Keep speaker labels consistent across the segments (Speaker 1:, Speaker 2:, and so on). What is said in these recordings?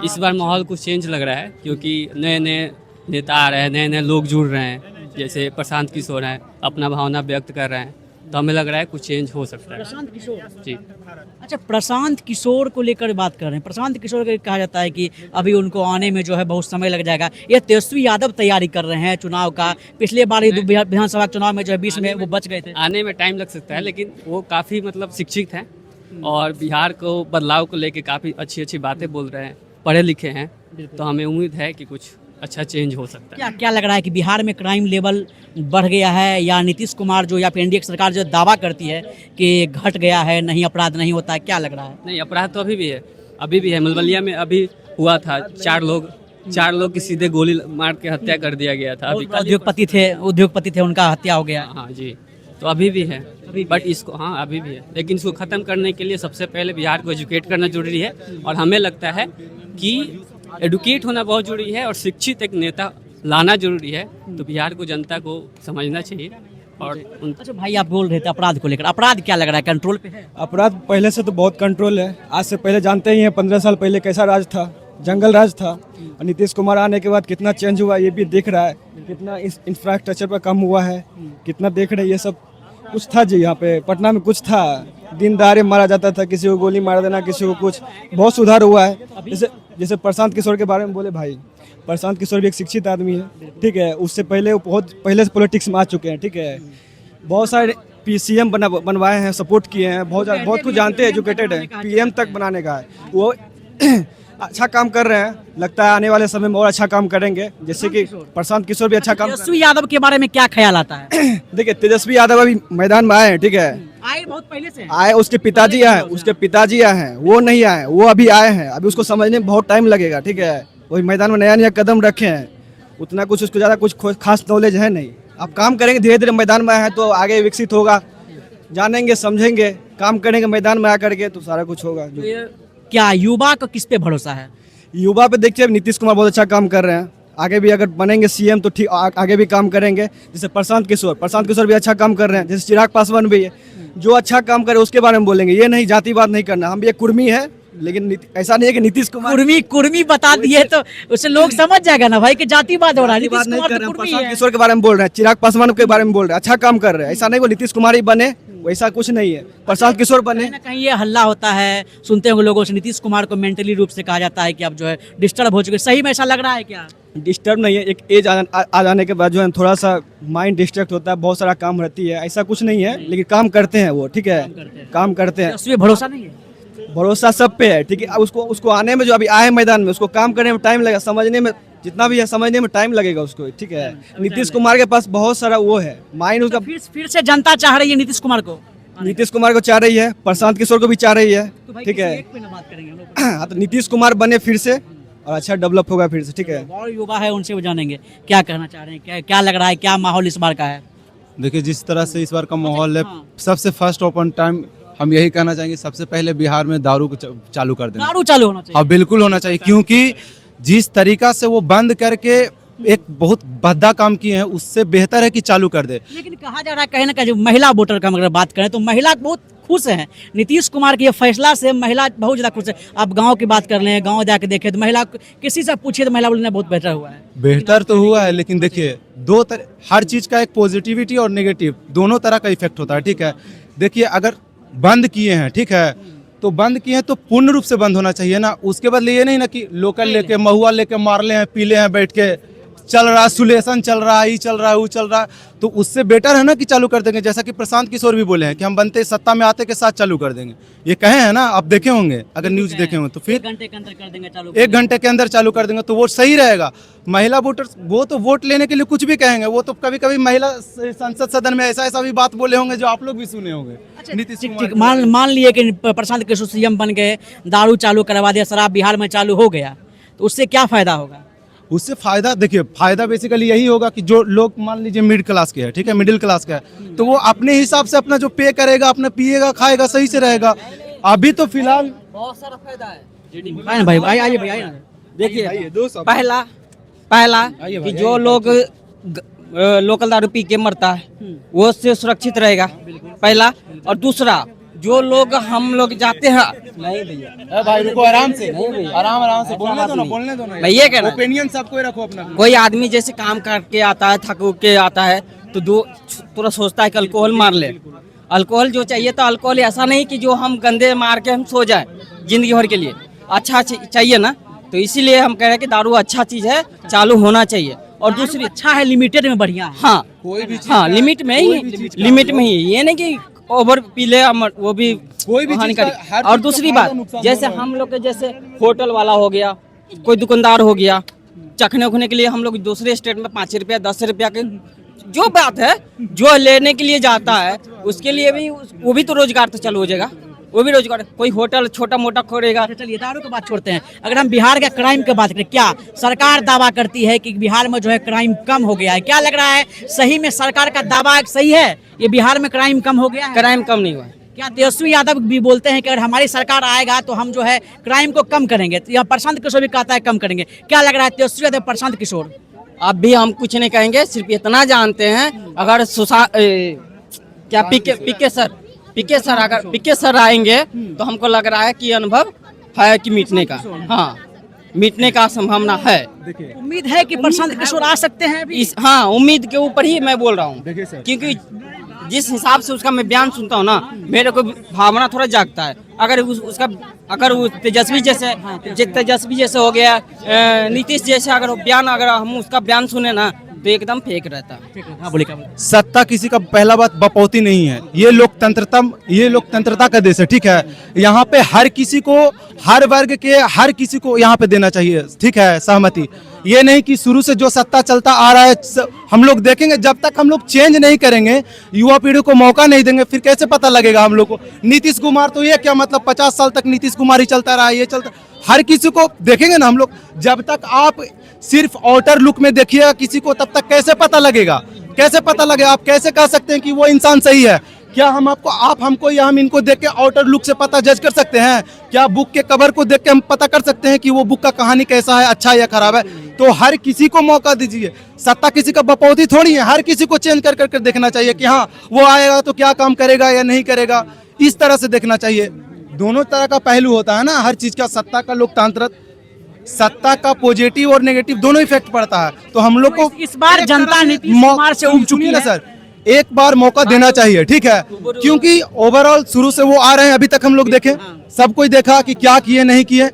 Speaker 1: इस बार माहौल कुछ चेंज लग रहा है क्योंकि नए नए नेता आ रहे हैं, नए नए लोग जुड़ रहे हैं। जैसे प्रशांत किशोर हैं, अपना भावना व्यक्त कर रहे हैं, तो हमें लग रहा है कुछ चेंज हो सकता है।
Speaker 2: प्रशांत किशोर,
Speaker 1: जी।
Speaker 2: अच्छा प्रशांत किशोर को लेकर बात कर रहे हैं। प्रशांत किशोर को कहा जाता है कि अभी उनको आने में जो है बहुत समय लग जाएगा। ये तेजस्वी यादव तैयारी कर रहे हैं चुनाव का। पिछले बार ही विधानसभा चुनाव में जो है 20 में वो बच गए थे।
Speaker 1: आने में टाइम लग सकता है, लेकिन वो काफ़ी मतलब शिक्षित हैं और बिहार को बदलाव को लेके काफ़ी अच्छी अच्छी बातें बोल रहे हैं, पढ़े लिखे हैं, तो हमें उम्मीद है कि कुछ अच्छा चेंज हो सकता है।
Speaker 2: क्या क्या लग रहा है कि बिहार में क्राइम लेवल बढ़ गया है, या नीतीश कुमार जो या फिर एनडीए की सरकार जो दावा करती है कि घट गया है, नहीं अपराध नहीं होता है, क्या लग रहा है?
Speaker 1: नहीं, अपराध तो अभी भी है, अभी भी है। मलबलिया में अभी हुआ था, चार लोग की सीधे गोली मार के हत्या कर दिया गया था। अभी
Speaker 2: उद्योगपति थे उनका हत्या हो गया।
Speaker 1: हाँ जी, तो अभी भी है, बट इसको हाँ अभी भी है, लेकिन इसको ख़त्म करने के लिए सबसे पहले बिहार को एजुकेट करना जरूरी है। और हमें लगता है कि एडुकेट होना बहुत जरूरी है और शिक्षित एक नेता लाना जरूरी है। तो बिहार को, जनता को समझना चाहिए। और
Speaker 2: अच्छा भाई, आप बोल रहे थे अपराध को लेकर, अपराध क्या लग रहा है, कंट्रोल पे है?
Speaker 3: अपराध पहले से तो बहुत कंट्रोल है। आज से पहले जानते ही हैं 15 साल पहले कैसा राज था, जंगल राज था। और नीतीश कुमार आने के बाद कितना चेंज हुआ ये भी दिख रहा है, कितना इंफ्रास्ट्रक्चर पर कम हुआ है, कितना देख रहे हैं। ये सब कुछ था जी, यहाँ पे पटना में कुछ था, दिन दहाड़े मारा जाता था, किसी को गोली मार देना, किसी को कुछ। बहुत सुधार हुआ है। जैसे प्रशांत किशोर के बारे में बोले भाई, प्रशांत किशोर भी एक शिक्षित आदमी है, ठीक है। उससे पहले वो बहुत पहले से पॉलिटिक्स में आ चुके हैं, ठीक है। बहुत सारे पीसीएम बनवाए हैं, सपोर्ट किए हैं, बहुत कुछ जानते हैं, एजुकेटेड है, पीएम तक बनाने का है वो। अच्छा काम कर रहे हैं, लगता है आने वाले समय में और अच्छा काम करेंगे। जैसे कि प्रशांत किशोर भी अच्छा काम।
Speaker 2: तेजस्वी यादव के बारे में क्या ख्याल आता है?
Speaker 3: देखिए, तेजस्वी यादव अभी मैदान में आए हैं, ठीक है।
Speaker 2: आए बहुत पहले से
Speaker 3: आए, उसके पिताजी आए हैं, वो नहीं आए, वो अभी आए हैं। अभी उसको समझने में बहुत टाइम लगेगा, ठीक है। वही मैदान में नया नया कदम रखे हैं, उतना कुछ उसको ज़्यादा कुछ खास नॉलेज है नहीं। अब काम करेंगे, धीरे धीरे मैदान में आए हैं तो आगे विकसित होगा, जानेंगे समझेंगे, काम करेंगे मैदान में आकर के तो सारा कुछ होगा।
Speaker 2: क्या युवा का किस पे भरोसा है?
Speaker 3: युवा पे देखिए, नीतीश कुमार बहुत अच्छा काम कर रहे हैं। आगे भी अगर बनेंगे सीएम तो ठीक आगे भी काम करेंगे। जैसे प्रशांत किशोर भी अच्छा काम कर रहे हैं। जैसे चिराग पासवान भी है, जो अच्छा काम करे उसके बारे में बोलेंगे। ये नहीं जातिवाद नहीं करना। हम भी एक कुर्मी है, लेकिन ऐसा नहीं है कि नीतीश कुमार
Speaker 2: कुर्मी बता दिए तो उससे लोग समझ जाएगा ना भाई कि जातिवाद हो रहा है।
Speaker 3: बात नहीं कर रहे हैं। प्रशांत किशोर के बारे में बोल रहे हैं, चिराग पासवान के बारे में बोल रहे हैं, अच्छा काम कर रहे हैं। ऐसा नहीं वो नीतीश कुमार ही बने, वैसा कुछ नहीं है। प्रशांत किशोर बने।
Speaker 2: कहीं ये हल्ला होता है, सुनते होंगे लोगों से, नीतीश कुमार को मेंटली रूप से कहा जाता है कि अब जो है डिस्टर्ब हो चुके। सही में ऐसा लग रहा है क्या?
Speaker 3: डिस्टर्ब नहीं है, एक एज आ जाने के बाद जो है थोड़ा सा माइंड डिस्ट्रैक्ट होता है, बहुत सारा काम रहती है, ऐसा कुछ नहीं है। लेकिन काम करते हैं वो, ठीक है, काम करते हैं।
Speaker 2: उसमें भरोसा नहीं है?
Speaker 3: भरोसा सब पे है, ठीक है। अब उसको आने में, जो अभी आए मैदान में, उसको काम करने में टाइम लगेगा, समझने में जितना भी है समझने में टाइम लगेगा उसको, ठीक है। नीतीश कुमार के पास बहुत सारा वो है माइंड उसका।
Speaker 2: फिर से जनता चाह रही है नीतीश कुमार को
Speaker 3: चाह रही है, प्रशांत किशोर को भी चाह रही है, ठीक है।
Speaker 2: बात करेंगे
Speaker 3: हाँ, तो नीतीश कुमार बने फिर से और अच्छा डेवलप होगा फिर से, ठीक है।
Speaker 2: और युवा है, उनसे भी जानेंगे क्या कहना चाह रहे हैं, क्या लग रहा है, क्या माहौल इस बार का है?
Speaker 4: देखिए, जिस तरह से इस बार का माहौल है,
Speaker 2: हाँ।
Speaker 4: सबसे फर्स्ट ओपन टाइम हम यही कहना चाहेंगे, सबसे पहले बिहार में दारू को चालू कर देना।
Speaker 2: दारू चालू होना चाहिए।
Speaker 4: हाँ, बिल्कुल होना चाहिए, क्योंकि जिस तरीका से वो बंद करके एक बहुत भद्दा काम किए हैं, उससे बेहतर है कि चालू कर दे।
Speaker 2: लेकिन कहा जा रहा है, कहीं ना कहीं महिला वोटर का अगर बात करें तो महिला बहुत खुश हैं नीतीश कुमार के ये फैसला से। महिला बहुत ज़्यादा खुश है। आप गांव की बात कर लें, गांव जाके देखें तो महिला किसी से पूछिए तो महिला बोलना बहुत बेहतर हुआ है।
Speaker 4: बेहतर तो हुआ है, लेकिन देखिए हर चीज़ का एक पॉजिटिविटी और नेगेटिव दोनों तरह का इफेक्ट होता है, ठीक है। देखिए, अगर बंद किए हैं, ठीक है, तो बंद किए हैं तो पूर्ण रूप से बंद होना चाहिए ना। उसके बदले ये नहीं ना कि लोकल लेके महुआ लेके मारले हैं, पीले हैं, बैठ के चल रहा, सुलेशन चल रहा है, ये चल रहा है, वो चल रहा है, तो उससे बेटर है ना कि चालू कर देंगे। जैसा कि प्रशांत किशोर भी बोले हैं कि हम बनते सत्ता में आते के साथ चालू कर देंगे। ये कहे हैं ना, आप देखे होंगे, अगर न्यूज देखे होंगे तो फिर
Speaker 2: 1 घंटे के अंदर कर देंगे चालू।
Speaker 4: 1 घंटे के अंदर चालू कर देंगे तो वो सही रहेगा। महिला वोटर्स वो तो वोट लेने के लिए कुछ भी कहेंगे, वो तो कभी कभी महिला संसद सदन में ऐसा भी बात बोले होंगे जो आप लोग भी सुने होंगे। नीतीश कुमार
Speaker 2: मान लिए कि प्रशांत किशोर सीएम बन गए, दारू चालू करवा दिया, शराब बिहार में चालू हो गया, तो उससे क्या फायदा होगा?
Speaker 4: उससे फायदा, देखिए, फायदा बेसिकली यही होगा कि जो लोग मान लीजिए मिडिल क्लास के है, ठीक है, मिडिल क्लास का है, तो वो अपने हिसाब से अपना जो पे करेगा, अपना पिएगा, खाएगा, सही से रहेगा। अभी तो फिलहाल
Speaker 2: बहुत सारा फायदा है भाई। आइए भाई, आइए।
Speaker 5: देखिए, पहला कि जो लोग लोकल दारू पी के मरता है वो उससे सुरक्षित रहेगा, पहला। और दूसरा, जो लोग हम लोग जाते हैं नहीं भैया
Speaker 4: भाई रुको आराम से,
Speaker 5: नहीं भैया।
Speaker 4: आराम से
Speaker 5: बोलने दो ना,
Speaker 4: बोलने दो ना।
Speaker 5: मैं ये कह रहा हूं।
Speaker 4: ओपिनियन सबको रखो अपना।
Speaker 5: कोई आदमी जैसे काम करके आता है, थक के आता है, तो थोड़ा सोचता है कि अल्कोहल मार ले। अल्कोहल जो चाहिए तो अल्कोहल ऐसा नहीं कि जो हम गंदे मार के हम सो जाए जिंदगी भर के लिए, अच्छा चाहिए ना। तो इसीलिए हम कह रहे हैं कि दारू अच्छा चीज है, चालू होना चाहिए। और दूसरी
Speaker 2: अच्छा है, लिमिटेड में बढ़िया है।
Speaker 5: हाँ
Speaker 4: कोई भी चीज
Speaker 5: हाँ, लिमिट में ही, लिमिट में ही, ये नहीं कि ओवर पी ले वो भी
Speaker 4: कोई भी चीज
Speaker 5: हानिकारक।
Speaker 4: का- हर
Speaker 5: और
Speaker 4: चीज का
Speaker 5: दूसरी
Speaker 4: फायदा
Speaker 5: बात,
Speaker 4: नुकसान
Speaker 5: जैसे
Speaker 4: दोनों है।
Speaker 5: हम लोग के जैसे होटल वाला हो गया, कोई दुकानदार हो गया, चखने उखने के लिए हम लोग दूसरे स्टेट में 5 रुपया 10 रुपया के जो बात है, जो लेने के लिए जाता है उसके लिए भी वो भी तो रोजगार तो चालू हो जाएगा, वो भी रोजगार। कोई होटल छोटा मोटा खोलेगा।
Speaker 2: अच्छा, चलिए दारू की बात छोड़ते हैं। अगर हम बिहार का क्राइम की बात करें, क्या सरकार दावा करती है कि बिहार में जो है क्राइम कम हो गया है? क्या लग रहा है, सही में सरकार का दावा सही है, ये बिहार में क्राइम कम हो गया है?
Speaker 5: क्राइम कम नहीं हुआ है।
Speaker 2: क्या तेजस्वी यादव भी बोलते हैं कि अगर हमारी सरकार आएगा तो हम जो है क्राइम को कम करेंगे? तो यहाँ प्रशांत किशोर भी कहता है कम करेंगे। क्या लग रहा है, तेजस्वी यादव, प्रशांत किशोर?
Speaker 5: अब भी हम कुछ नहीं कहेंगे, सिर्फ इतना जानते हैं अगर क्या पीके सर आएंगे तो हमको लग रहा है कि अनुभव है कि मिटने का, हाँ मिटने का संभावना है।
Speaker 2: उम्मीद है कि प्रशांत किशोर आ सकते हैं अभी?
Speaker 5: हाँ, उम्मीद के ऊपर ही मैं बोल रहा हूँ,
Speaker 4: देखिए सर।
Speaker 5: क्योंकि जिस हिसाब से उसका मैं बयान सुनता हूँ ना, मेरे को भावना थोड़ा जागता है। अगर अगर वो तेजस्वी जैसे हो गया, नीतीश जैसे अगर बयान, अगर हम उसका बयान सुने ना तो एकदम फेक रहता है।
Speaker 2: हाँ, बोलिए, क्या बोले?
Speaker 4: सत्ता किसी का पहला बात बपौती नहीं है। ये लोकतंत्रता का देश है, ठीक है। यहाँ पे हर किसी को, हर वर्ग के हर किसी को यहाँ पे देना चाहिए, ठीक है, सहमति। ये नहीं कि शुरू से जो सत्ता चलता आ रहा है हम लोग देखेंगे। जब तक हम लोग चेंज नहीं करेंगे, युवा पीढ़ी को मौका नहीं देंगे, फिर कैसे पता लगेगा हम लोग को? नीतीश कुमार तो ये क्या मतलब 50 साल तक नीतीश कुमार ही चलता रहा, ये चलता, हर किसी को देखेंगे ना हम लोग। जब तक आप सिर्फ आउटर लुक में देखिएगा किसी को, तब तक कैसे पता लगेगा? कैसे पता लगेगा? आप कैसे कह सकते हैं कि वो इंसान सही है? क्या आप हमको या हम इनको देख के आउटर लुक से पता जज कर सकते हैं? क्या बुक के कवर को देख के हम पता कर सकते हैं कि वो बुक का कहानी कैसा है, अच्छा या खराब है? तो हर किसी को मौका दीजिए। सत्ता किसी का बपौती थोड़ी है, हर किसी को चेंज कर देखना चाहिए कि हाँ वो आएगा तो क्या काम करेगा या नहीं करेगा, इस तरह से देखना चाहिए। दोनों तरह का पहलू होता है ना हर चीज का। सत्ता का, लोकतंत्र, सत्ता का पॉजिटिव और नेगेटिव दोनों इफेक्ट पड़ता है। तो हम लोग को
Speaker 2: इस बार
Speaker 4: एक
Speaker 2: जनता
Speaker 4: तरह से
Speaker 2: नीतीश कुमार से उब चुकी
Speaker 4: सुनिए ना
Speaker 2: है।
Speaker 4: सर, एक बार मौका देना चाहिए, ठीक है। क्योंकि ओवरऑल शुरू से वो आ रहे हैं, अभी तक हम लोग देखें, सब कोई देखा कि क्या किए नहीं किए।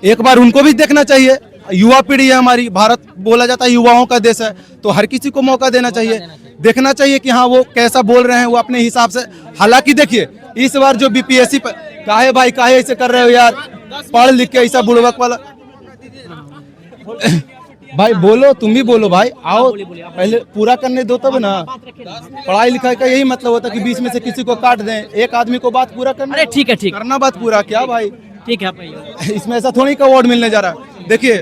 Speaker 4: एक बार उनको भी देखना चाहिए। युवा पीढ़ी है हमारी, भारत बोला जाता है युवाओं का देश है, तो हर किसी को मौका देना चाहिए, देखना चाहिए कि हाँ वो कैसा बोल रहे हैं, वो अपने हिसाब से। हालांकि देखिए इस बार जो बीपीएससी पर काहे ऐसे कर रहे हो यार, पढ़ लिख के ऐसा बुड़बक वाला भाई बोलो, तुम भी बोलो भाई, आओ पहले पूरा करने दो तब ना। पढ़ाई लिखाई का यही मतलब होता है कि बीच में से किसी को काट दें, एक आदमी को बात पूरा करना।
Speaker 2: अरे ठीक है, ठीक
Speaker 4: करना बात पूरा, क्या भाई
Speaker 2: ठीक है भैया।
Speaker 4: इसमें ऐसा थोड़ी का अवार्ड मिलने जा रहा है। देखिए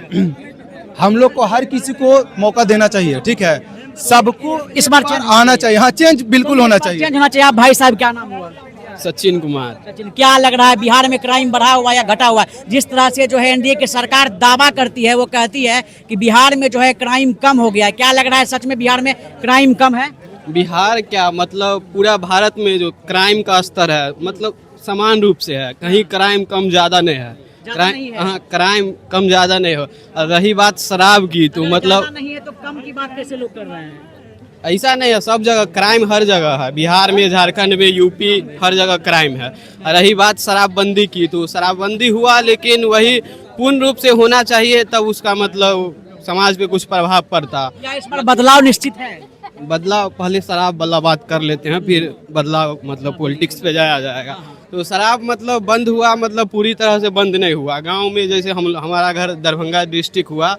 Speaker 4: हम लोग को हर किसी को मौका देना चाहिए, ठीक है। सबको
Speaker 2: इस बार चेंज
Speaker 4: आना चाहिए, हाँ चेंज बिल्कुल होना चाहिए।
Speaker 2: चेंज होना चाहिए। आप भाई साहब, क्या नाम हुआ?
Speaker 1: सचिन कुमार।
Speaker 2: सचिन, क्या लग रहा है बिहार में क्राइम बढ़ा हुआ या घटा हुआ है? जिस तरह से जो है एनडीए की सरकार दावा करती है, वो कहती है कि बिहार में जो है क्राइम कम हो गया है। क्या लग रहा है, सच में बिहार में क्राइम कम है?
Speaker 1: बिहार क्या मतलब पूरा भारत में जो क्राइम का स्तर है मतलब समान रूप से है, कहीं क्राइम कम ज़्यादा नहीं है।
Speaker 2: नहीं है।
Speaker 1: हाँ, क्राइम कम ज़्यादा नहीं हो। और रही बात शराब की तो
Speaker 2: अगर
Speaker 1: मतलब
Speaker 2: ज्यादा नहीं है तो कम की बात कैसे लोग कर रहे हैं?
Speaker 1: ऐसा नहीं है, सब जगह क्राइम हर जगह है। बिहार में, झारखंड में, यूपी, हर जगह क्राइम है। और रही बात शराबबंदी की तो शराबबंदी हुआ, लेकिन वही पूर्ण रूप से होना चाहिए, तब उसका मतलब समाज पे कुछ प्रभाव पड़ता।
Speaker 2: क्या इस पर बदलाव निश्चित है?
Speaker 1: बदलाव पहले शराब वाला बात कर लेते हैं, फिर बदलाव मतलब पॉलिटिक्स पे जाया जाएगा। तो शराब मतलब बंद हुआ, मतलब पूरी तरह से बंद नहीं हुआ। गांव में जैसे हमारा घर दरभंगा डिस्ट्रिक्ट हुआ,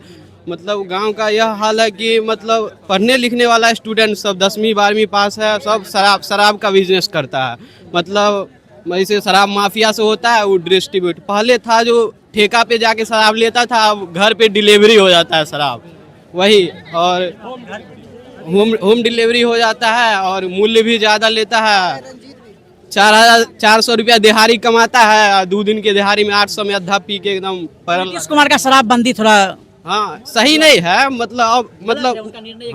Speaker 1: मतलब गांव का यह हाल है कि मतलब पढ़ने लिखने वाला स्टूडेंट सब 10वीं 12वीं पास है, सब शराब का बिजनेस करता है। मतलब वैसे शराब माफिया से होता है, वो डिस्ट्रीब्यूट। पहले था जो ठेका पे जाके शराब लेता था, अब घर पे डिलीवरी हो जाता है शराब, वही। और होम डिलीवरी हो जाता है और मूल्य भी ज़्यादा लेता है। 4,400 रुपया दिहाड़ी कमाता है, 2 दिन के दिहाड़ी में 800 में अद्धा पी के एकदम परल।
Speaker 2: नीतीश कुमार का शराबबंदी थोड़ा
Speaker 1: हाँ सही नहीं है, मतलब अब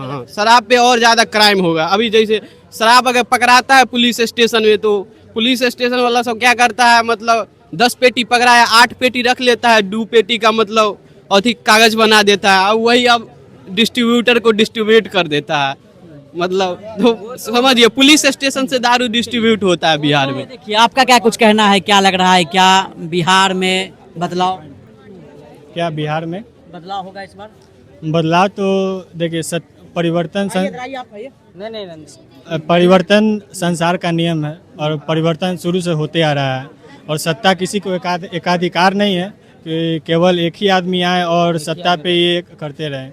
Speaker 1: हाँ, शराब पे और ज़्यादा क्राइम होगा। अभी जैसे शराब अगर पकड़ाता है पुलिस स्टेशन में तो
Speaker 6: पुलिस स्टेशन वाला सब क्या करता है, मतलब 10 पेटी पकड़ा है 8 पेटी रख लेता है, 2 पेटी का मतलब अधिक कागज बना देता है और वही अब डिस्ट्रीब्यूटर को डिस्ट्रीब्यूट कर देता है। मतलब तो समझिए पुलिस स्टेशन से दारू डिस्ट्रीब्यूट होता है बिहार में।
Speaker 2: देखिए आपका क्या कुछ कहना है, क्या लग रहा है, क्या बिहार में बदलाव
Speaker 7: क्या बिहार में
Speaker 2: बदलाव होगा इस बार?
Speaker 7: बदलाव तो देखिए परिवर्तन
Speaker 5: नहीं
Speaker 7: परिवर्तन संसार का नियम है और परिवर्तन शुरू से होते आ रहा है और सत्ता किसी को एकाधिकार नहीं है कि केवल एक ही आदमी आए और सत्ता पे ये करते रहें।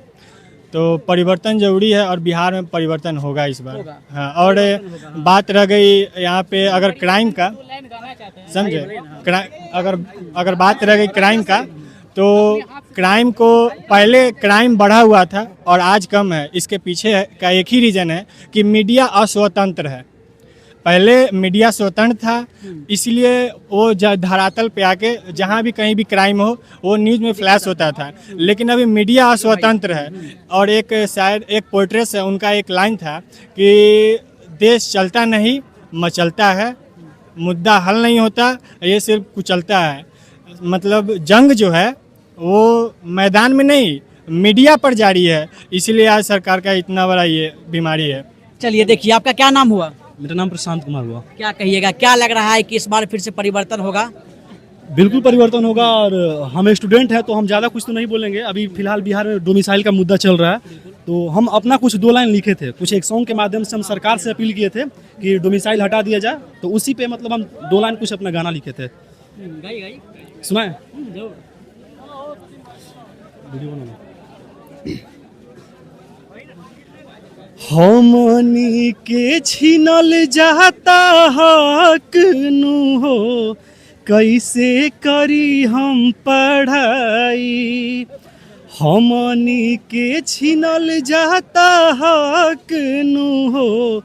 Speaker 7: तो परिवर्तन जरूरी है और बिहार में परिवर्तन होगा इस बार। हाँ, और बात रह गई यहाँ पे अगर क्राइम का, समझे, अगर बात रह गई क्राइम का, तो क्राइम को पहले क्राइम बढ़ा हुआ था और आज कम है। इसके पीछे का एक ही रीज़न है कि मीडिया अस्वतंत्र है। पहले मीडिया स्वतंत्र था, इसलिए वो धरातल पे आके जहाँ भी कहीं भी क्राइम हो वो न्यूज़ में फ्लैश होता था। लेकिन अभी मीडिया अस्वतंत्र है और एक शायद एक पोइट्रेस है, उनका एक लाइन था कि देश चलता नहीं मचलता है, मुद्दा हल नहीं होता, ये सिर्फ कुचलता है। मतलब जंग जो है वो मैदान में नहीं मीडिया पर जारी है, इसलिए आज सरकार का इतना बड़ा ये बीमारी है।
Speaker 2: चलिए देखिए आपका क्या नाम हुआ?
Speaker 8: मेरा नाम प्रशांत कुमार हुआ।
Speaker 2: क्या कहिएगा, क्या लग रहा है कि इस बार फिर से परिवर्तन होगा?
Speaker 8: बिल्कुल परिवर्तन होगा और हम स्टूडेंट हैं तो हम ज़्यादा कुछ तो नहीं बोलेंगे। अभी फिलहाल बिहार में डोमिसाइल का मुद्दा चल रहा है, तो हम अपना कुछ 2 लाइन लिखे थे, कुछ एक सॉन्ग के माध्यम से हम सरकार से अपील किए थे कि डोमिसाइल हटा दिया जाए। तो उसी पे मतलब हम 2 लाइन कुछ अपना गाना लिखे थे। सुनाए
Speaker 3: हमनी के छीनल जाता हक नु हो, कैसे करी हम पढ़ाई। हमनी के छीनल जाता हक नु हो,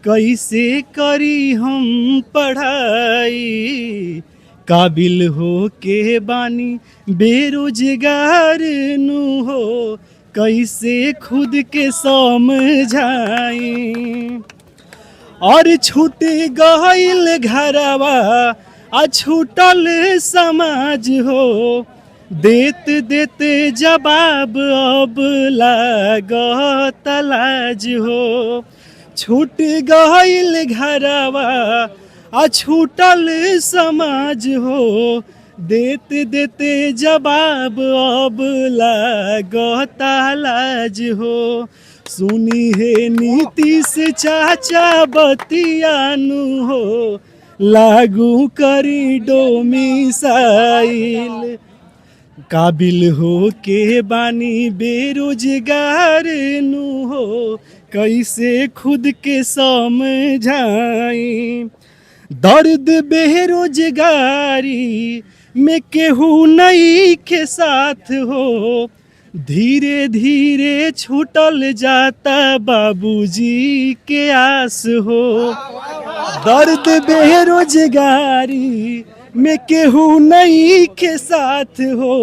Speaker 3: कैसे करी हम पढ़ाई। काबिल हो के बानी बेरोजगार नु हो, कैसे खुद के समझाई। और छूट गइल घरवा आ छूटल समाज हो, देत देते जवाब अब लागत लाज हो। छूट गइल घरवा आ छूटल समाज हो, देते देते जवाब अब लागत लाज हो। सुनी है नीतीश चाचा बतियानु हो, लागू करी डोमिसाइल। काबिल हो के बानी बेरोजगार नु हो, कैसे खुद के समझाई। दर्द बेरोजगारी में केहू नहीं के साथ हो, धीरे धीरे छूटल जाता बाबूजी के आस हो। दर्द बेरोजगारी में केहू नहीं के साथ हो,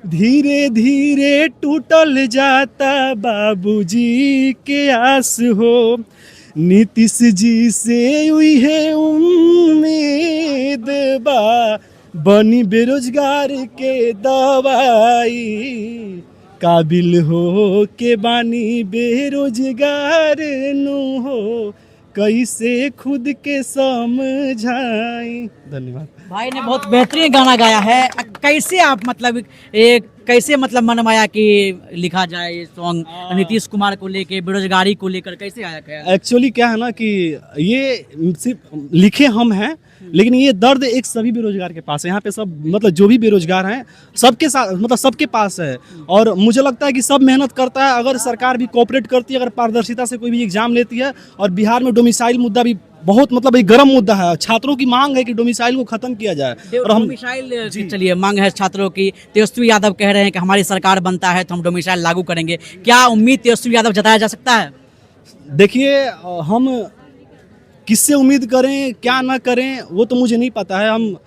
Speaker 3: धीरे धीरे टूटल जाता बाबूजी के आस हो। नीतीश जी से हुई है उम्मीद बा, बनी बेरोजगार के दवाई। काबिल हो के बानी बेरोजगार नु हो, कैसे खुद के समझाई। धन्यवाद।
Speaker 2: भाई ने बहुत बेहतरीन गाना गाया है। कैसे आप मतलब कैसे मतलब मन में आया कि लिखा जाए ये सॉन्ग नीतीश कुमार को लेके, बेरोजगारी को लेकर कैसे आया ख्याल?
Speaker 8: एक्चुअली क्या है ना कि ये सिर्फ लिखे हम हैं, लेकिन ये दर्द एक सभी बेरोजगार के पास है। यहाँ पे सब मतलब जो भी बेरोजगार हैं सबके साथ मतलब सबके पास है। और मुझे लगता है कि सब मेहनत करता है, अगर सरकार भी कोऑपरेट करती है, अगर पारदर्शिता से कोई भी एग्जाम लेती है। और बिहार में डोमिसाइल मुद्दा भी बहुत मतलब एक गर्म मुद्दा है। छात्रों की मांग है कि डोमिसाइल को खत्म किया जाए। और हम
Speaker 2: डोमिसाइल चलिए मांग है छात्रों की। तेजस्वी यादव कह रहे हैं कि हमारी सरकार बनता है तो हम डोमिसाइल लागू करेंगे। क्या उम्मीद तेजस्वी यादव जताया जा सकता है?
Speaker 8: देखिए, हम किससे उम्मीद करें क्या ना करें वो तो मुझे नहीं पता है। हम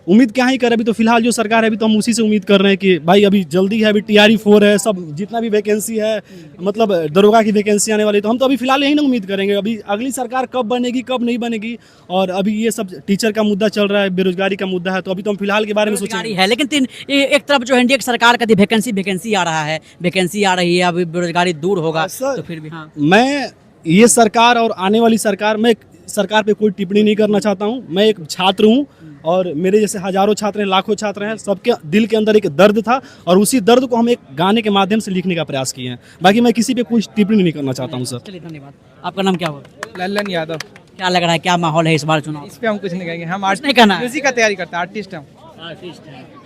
Speaker 8: उम्मीद क्या ही करें, अभी तो फिलहाल जो सरकार है अभी तो हम उसी से उम्मीद कर रहे हैं कि भाई अभी जल्दी है, अभी TRE 4 है, सब जितना भी वैकेंसी है, मतलब दरोगा की वैकेंसी आने वाली, तो हम तो अभी फिलहाल यही ना उम्मीद करेंगे। अभी अगली सरकार कब बनेगी कब नहीं बनेगी, और अभी ये सब टीचर का मुद्दा चल रहा है, बेरोजगारी का मुद्दा है, तो अभी तो हम फिलहाल के बारे में
Speaker 2: बेरोजगारी
Speaker 8: सोचेंगे।
Speaker 2: है, लेकिन एक तरफ जो एनडीए की सरकार का वैकेंसी आ रहा है, वैकेंसी आ रही है, अभी बेरोजगारी दूर होगा,
Speaker 8: सर,
Speaker 2: तो फिर भी हाँ
Speaker 8: मैं ये सरकार और आने वाली सरकार, मैं सरकार पे कोई टिप्पणी नहीं करना चाहता हूँ। मैं एक छात्र हूँ और मेरे जैसे हजारों छात्र हैं, लाखों छात्र हैं, सबके दिल के अंदर एक दर्द था और उसी दर्द को हम एक गाने के माध्यम से लिखने का प्रयास किए हैं। बाकी मैं किसी पे कोई टिप्पणी नहीं करना चाहता हूँ सर।
Speaker 2: चलिए धन्यवाद। आपका नाम क्या हुआ?
Speaker 9: लल्लन यादव।
Speaker 2: क्या लग रहा है, क्या माहौल है इस बार चुनाव?
Speaker 9: इस पे हम कुछ नहीं कहेंगे, हम
Speaker 2: कुछ नहीं कहना है।
Speaker 9: म्यूजिक का तैयारी करते हैं, आर्टिस्ट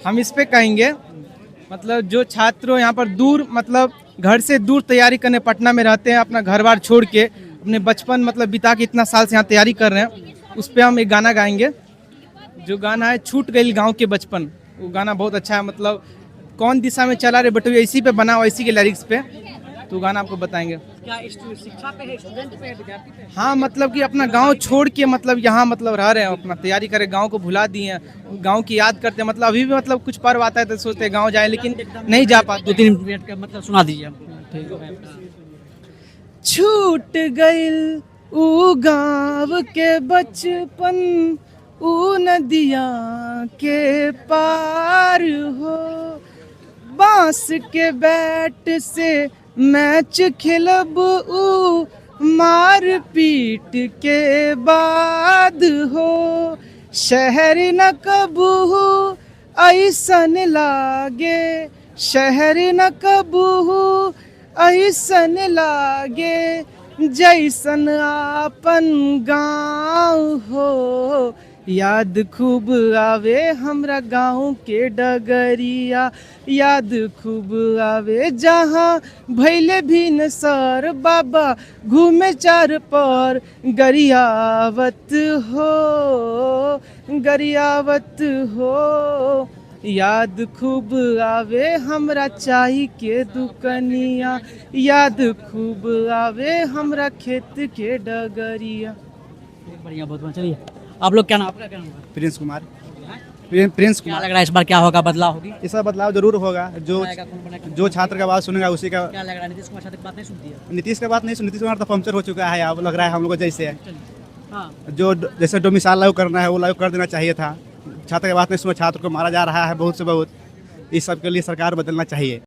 Speaker 9: हम इस पे कहेंगे मतलब जो छात्र यहाँ पर दूर मतलब घर से दूर तैयारी करने पटना में रहते हैं, अपना घर बार छोड़ के अपने बचपन मतलब बिता के इतना साल से यहाँ तैयारी कर रहे हैं, उस पर हम एक गाना गाएंगे। जो गाना है छूट गई गांव के बचपन, वो गाना बहुत अच्छा है। मतलब कौन दिशा में चला रे बटुआ, इसी पे बना हुआ, इसी के लिरिक्स पे, तो गाना आपको बताएंगे।
Speaker 2: क्या शिक्षा पे है, स्टूडेंट पे है, विद्यार्थी पे है?
Speaker 9: हाँ मतलब कि अपना गांव छोड़ के मतलब यहाँ मतलब रह रहे हैं, अपना तैयारी करे, गांव को भुला दिए हैं, गांव की याद करते हैं। मतलब अभी भी मतलब कुछ पर्व आता है तो सोचते हैं गांव जाए, लेकिन नहीं जा पाते।
Speaker 2: 2-3 मिनट का मतलब सुना दीजिए हमको।
Speaker 9: छूट गइल ऊ गाँव के बचपन, ऊ नदिया के पार हो, बांस के बैट से मैच खेलब ऊ मार पीट के बाद हो, शहर न कबू ऐसन लागे, शहर न कबू ऐसन लागे, जैसन आपन गाँव हो। याद खूब आवे हमरा गाँव के डगरिया, याद खूब आवे जहाँ भैले भी न सर बाबा घूमे चार पर गरियावत हो, गरियावत हो। याद खूब आवे हमरा चाय के दुकनिया, याद खूब आवे हमरा खेत के डगरिया।
Speaker 2: बढ़िया, बहुत बढ़िया। चलिए आप लोग क्या नाम, आपका क्या नाम है?
Speaker 4: प्रिंस कुमार। प्रिंस
Speaker 2: क्या लग रहा है इस बार क्या होगा, बदलाव होगी?
Speaker 4: इसका बदलाव जरूर होगा।
Speaker 2: आएगा, कौन बनेगा?
Speaker 4: जो छात्र का बात सुनेगा उसी का।
Speaker 2: क्या लग रहा है, नीतीश कुमार की बात नहीं सुनती है?
Speaker 4: नीतीश का बात नहीं सुन, नीतीश कुमार तो पंक्चर हो चुका है, अब लग रहा है हम लोग को जैसे है।
Speaker 2: हाँ,
Speaker 4: जो जैसे डोमिसाइल लागू करना है वो लागू कर देना चाहिए था। छात्र की बात नहीं सुना, छात्र को मारा जा रहा है बहुत से बहुत, इस सब के लिए सरकार बदलना चाहिए।